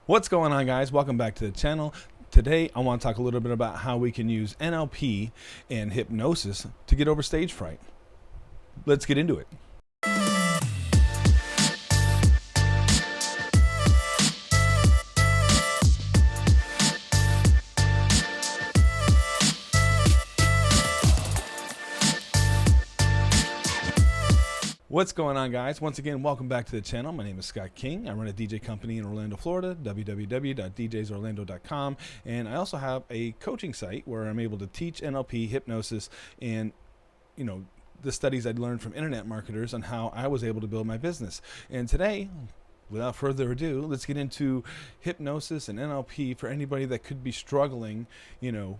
What's going on, guys? Welcome back to the channel. Today I want to talk a little bit about how we can use NLP and hypnosis to get over stage fright. Let's get into it. What's going on, guys? Once again, welcome back to the channel. My name is Scott King. I run a DJ company in Orlando, Florida, www.djsorlando.com, and I also have a coaching site where I'm able to teach NLP, hypnosis, and the studies I'd learned from internet marketers on how I was able to build my business. And today, without further ado, let's get into hypnosis and NLP for anybody that could be struggling,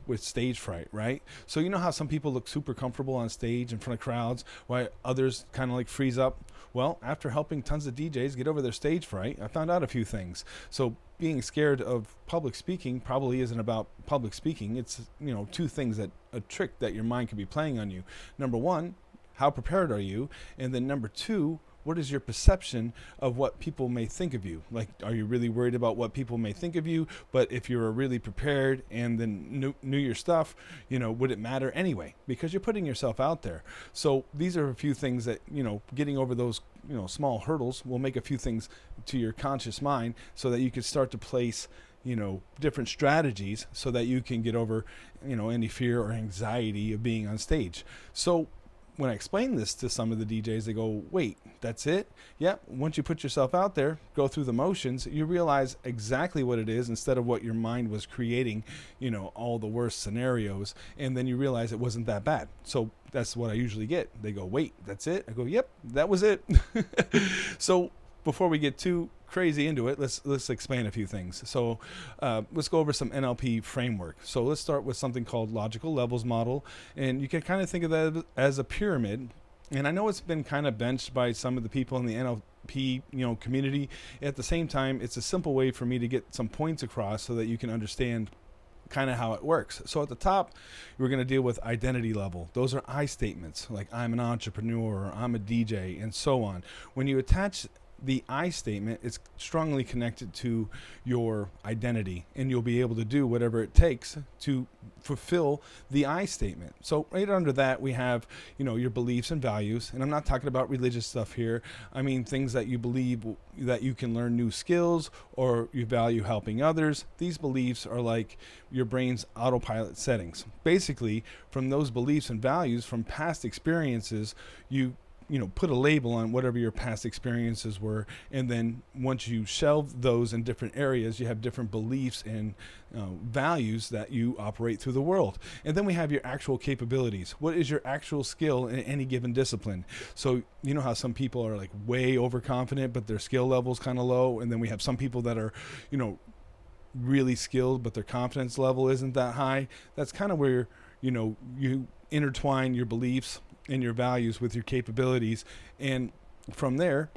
with stage fright, right? So you know how some people look super comfortable on stage in front of crowds, while others kind of like freeze up? Well, after helping tons of DJs get over their stage fright, I found out a few things. So being scared of public speaking probably isn't about public speaking. It's, two things a trick that your mind could be playing on you. Number one, how prepared are you? And then number two, what is your perception of what people may think of you? Like, are you really worried about what people may think of you? But if you were really prepared and then knew your stuff, would it matter anyway? Because you're putting yourself out there. So these are a few things that, getting over those, small hurdles will make a few things to your conscious mind so that you can start to place different strategies so that you can get over, any fear or anxiety of being on stage. So when I explain this to some of the DJs, they go, wait, that's it? Yeah, once you put yourself out there, go through the motions, you realize exactly what it is instead of what your mind was creating, all the worst scenarios, and then you realize it wasn't that bad. So that's what I usually get. They go, wait, that's it? I go, yep, that was it. So before we get too crazy into it, let's explain a few things. So let's go over some NLP framework. So let's start with something called logical levels model, and you can kind of think of that as a pyramid. And I know it's been kind of benched by some of the people in the NLP community. At the same time, it's a simple way for me to get some points across so that you can understand kind of how it works. So at the top, we're going to deal with identity level. Those are I statements, like I'm an entrepreneur, or I'm a DJ, and so on. When you attach the I statement, it's strongly connected to your identity, and you'll be able to do whatever it takes to fulfill the I statement. So right under that, we have, your beliefs and values. And I'm not talking about religious stuff here. I mean, things that you believe that you can learn new skills, or you value helping others. These beliefs are like your brain's autopilot settings. Basically, from those beliefs and values from past experiences, you put a label on whatever your past experiences were, and then once you shelve those in different areas, you have different beliefs and values that you operate through the world. And then we have your actual capabilities. What is your actual skill in any given discipline? So you know how some people are like way overconfident, but their skill level is kind of low, and then we have some people that are, really skilled, but their confidence level isn't that high. That's kind of where, you intertwine your beliefs and your values with your capabilities. And from there,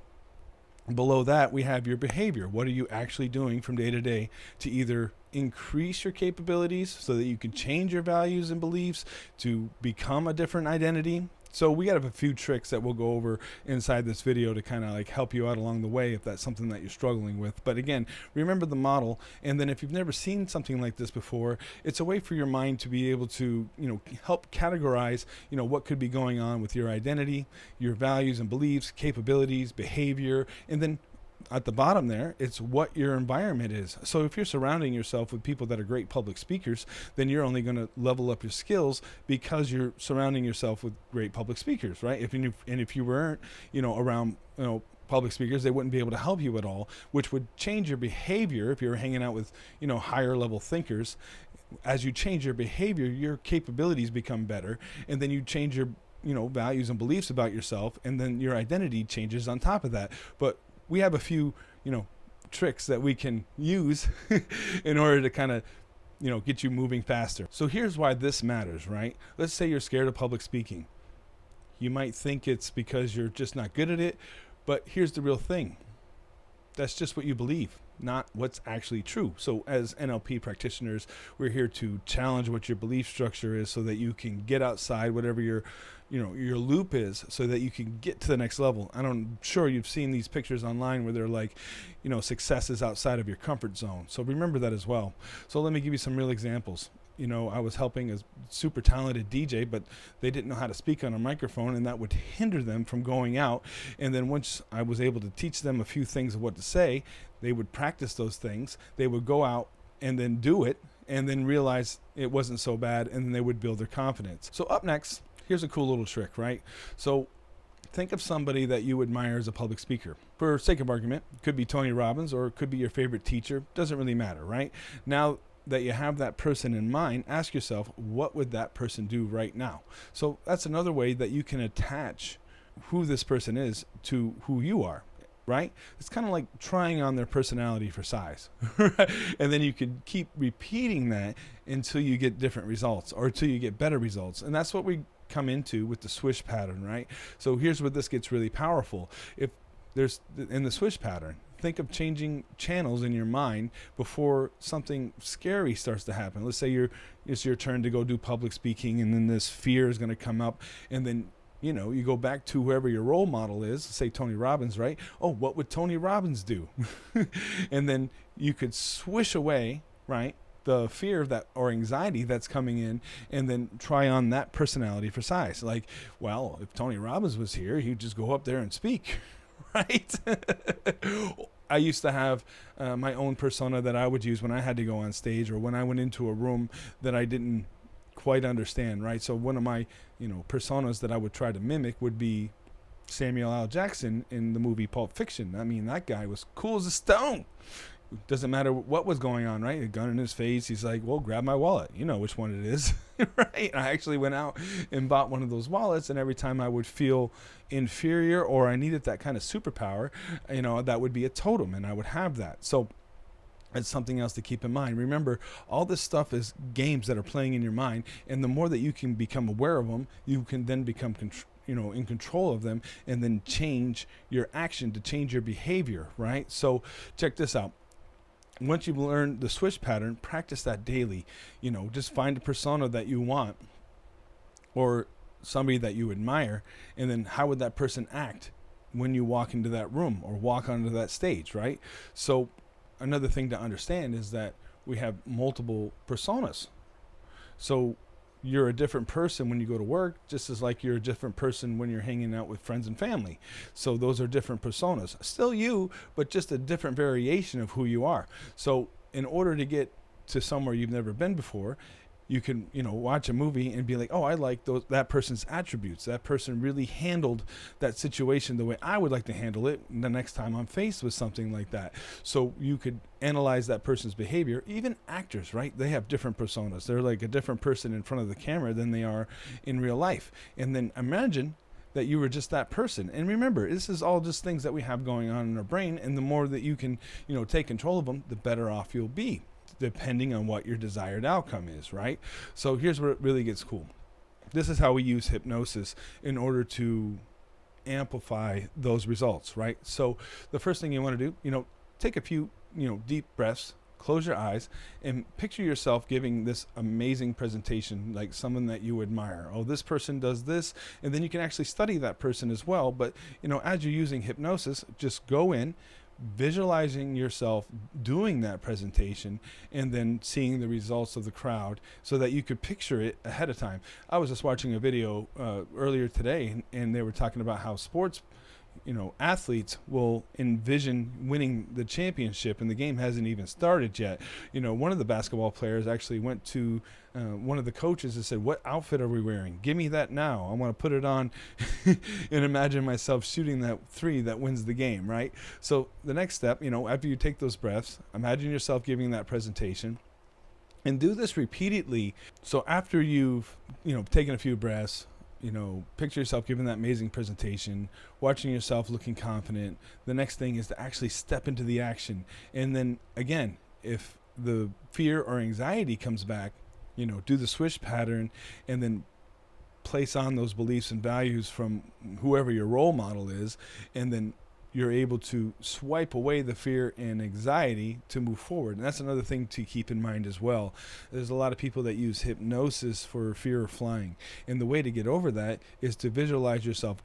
below that, we have your behavior. What are you actually doing from day to day to either increase your capabilities so that you can change your values and beliefs to become a different identity? So we got a few tricks that we'll go over inside this video to kind of like help you out along the way if that's something that you're struggling with. But again, remember the model. And then if you've never seen something like this before, it's a way for your mind to be able to, help categorize, what could be going on with your identity, your values and beliefs, capabilities, behavior, and then at the bottom there, it's what your environment is. So if you're surrounding yourself with people that are great public speakers, then you're only going to level up your skills because you're surrounding yourself with great public speakers, right? If you weren't, around, public speakers, they wouldn't be able to help you at all, which would change your behavior if you were hanging out with, higher level thinkers. As you change your behavior, your capabilities become better, and then you change your, values and beliefs about yourself, and then your identity changes on top of that. But we have a few, tricks that we can use in order to kind of, get you moving faster. So here's why this matters, right? Let's say you're scared of public speaking. You might think it's because you're just not good at it, but here's the real thing. That's just what you believe. not what's actually true. So as NLP practitioners, we're here to challenge what your belief structure is so that you can get outside whatever your loop is, so that you can get to the next level. I'm sure you've seen these pictures online where they're like, success is outside of your comfort zone. So remember that as well. So let me give you some real examples. I was helping a super talented DJ, but they didn't know how to speak on a microphone, and that would hinder them from going out. And then once I was able to teach them a few things of what to say, they would practice those things. They would go out and then do it, and then realize it wasn't so bad, and then they would build their confidence. So up next, here's a cool little trick, right? So think of somebody that you admire as a public speaker. For sake of argument, it could be Tony Robbins, or it could be your favorite teacher. Doesn't really matter, right? Now that you have that person in mind, ask yourself, what would that person do right now? So that's another way that you can attach who this person is to who you are, right? It's kind of like trying on their personality for size. And then you could keep repeating that until you get different results, or until you get better results. And that's what we come into with the Swish Pattern, right? So here's where this gets really powerful. If there's in the Swish Pattern, think of changing channels in your mind before something scary starts to happen. Let's say it's your turn to go do public speaking, and then this fear is going to come up, and then you go back to whoever your role model is, say Tony Robbins, right? Oh, what would Tony Robbins do? And then you could swish away, right, the fear of that or anxiety that's coming in, and then try on that personality for size. Like, well, if Tony Robbins was here, he'd just go up there and speak. Right? I used to have my own persona that I would use when I had to go on stage, or when I went into a room that I didn't quite understand, right? So one of my, personas that I would try to mimic would be Samuel L. Jackson in the movie Pulp Fiction. I mean, that guy was cool as a stone. Doesn't matter what was going on, right? A gun in his face. He's like, well, grab my wallet. You know which one it is, right? I actually went out and bought one of those wallets, and every time I would feel inferior or I needed that kind of superpower, that would be a totem, and I would have that. So it's something else to keep in mind. Remember, all this stuff is games that are playing in your mind, and the more that you can become aware of them, you can then become in control of them, and then change your action to change your behavior, right? So check this out. Once you've learned the Swish Pattern, practice that daily. Just find a persona that you want, or somebody that you admire, and then how would that person act when you walk into that room or walk onto that stage, right? So another thing to understand is that we have multiple personas. So you're a different person when you go to work, just as like you're a different person when you're hanging out with friends and family. So those are different personas. Still you, but just a different variation of who you are. So in order to get to somewhere you've never been before, you can, watch a movie and be like, oh, I like that person's attributes. That person really handled that situation the way I would like to handle it the next time I'm faced with something like that. So you could analyze that person's behavior. Even actors, right? They have different personas. They're like a different person in front of the camera than they are in real life. And then imagine that you were just that person. And remember, this is all just things that we have going on in our brain. And the more that you can, take control of them, the better off you'll be, depending on what your desired outcome is, right? So here's where it really gets cool. This is how we use hypnosis in order to amplify those results, right? So the first thing you want to do, take a few, deep breaths, close your eyes, and picture yourself giving this amazing presentation, like someone that you admire. Oh, this person does this, and then you can actually study that person as well. But, as you're using hypnosis, just go in, visualizing yourself doing that presentation, and then seeing the results of the crowd so that you could picture it ahead of time. I was just watching a video earlier today, and they were talking about how sports athletes will envision winning the championship, and the game hasn't even started yet. One of the basketball players actually went to one of the coaches and said, what outfit are we wearing? Give me that now. I want to put it on and imagine myself shooting that three that wins the game, right? So the next step, after you take those breaths, imagine yourself giving that presentation, and do this repeatedly. So after you've, taken a few breaths, picture yourself giving that amazing presentation, watching yourself looking confident. The next thing is to actually step into the action. And then again, if the fear or anxiety comes back, do the Swish Pattern, and then place on those beliefs and values from whoever your role model is, and then you're able to swipe away the fear and anxiety to move forward. And that's another thing to keep in mind as well. There's a lot of people that use hypnosis for fear of flying. And the way to get over that is to visualize yourself,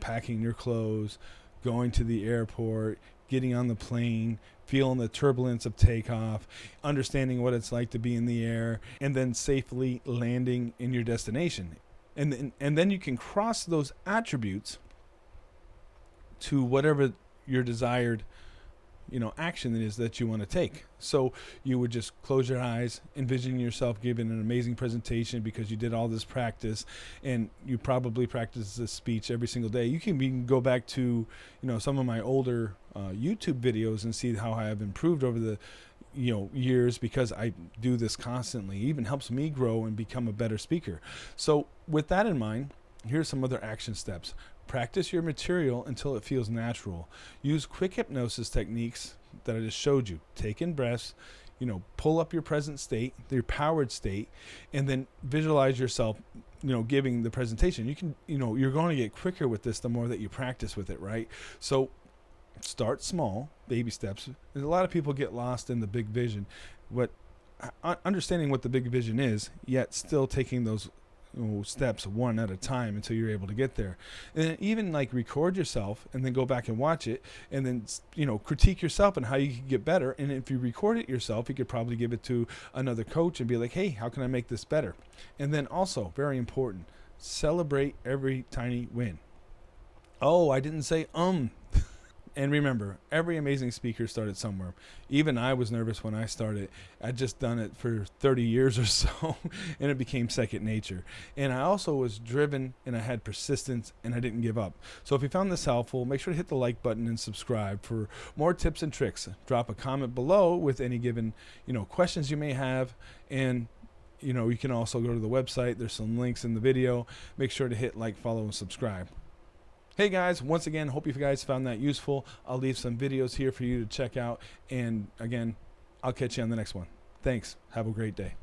packing your clothes, going to the airport, getting on the plane, feeling the turbulence of takeoff, understanding what it's like to be in the air, and then safely landing in your destination. And then you can cross those attributes to whatever your desired action it is that you want to take. So you would just close your eyes, envision yourself giving an amazing presentation because you did all this practice, and you probably practice this speech every single day. You can go back to some of my older YouTube videos and see how I have improved over the years, because I do this constantly. It even helps me grow and become a better speaker. So with that in mind, here's some other action steps. Practice your material until it feels natural. Use quick hypnosis techniques that I just showed you. Take in breaths, pull up your present state, your powered state, and then visualize yourself, giving the presentation. You can, you're going to get quicker with this the more that you practice with it, right? So start small, baby steps. A lot of people get lost in the big vision, but understanding what the big vision is, yet still taking those steps one at a time until you're able to get there. And even record yourself and then go back and watch it, and then critique yourself and how you can get better. And if you record it yourself, you could probably give it to another coach and be like, hey, how can I make this better? And then also, very important, celebrate every tiny win. Oh, I didn't say And remember, every amazing speaker started somewhere. Even I was nervous when I started. I'd just done it for 30 years or so, and it became second nature. And I also was driven, and I had persistence, and I didn't give up. So if you found this helpful, make sure to hit the like button and subscribe for more tips and tricks. Drop a comment below with any given, questions you may have. And you can also go to the website. There's some links in the video. Make sure to hit like, follow, and subscribe. Hey guys, once again, hope you guys found that useful. I'll leave some videos here for you to check out. And again, I'll catch you on the next one. Thanks. Have a great day.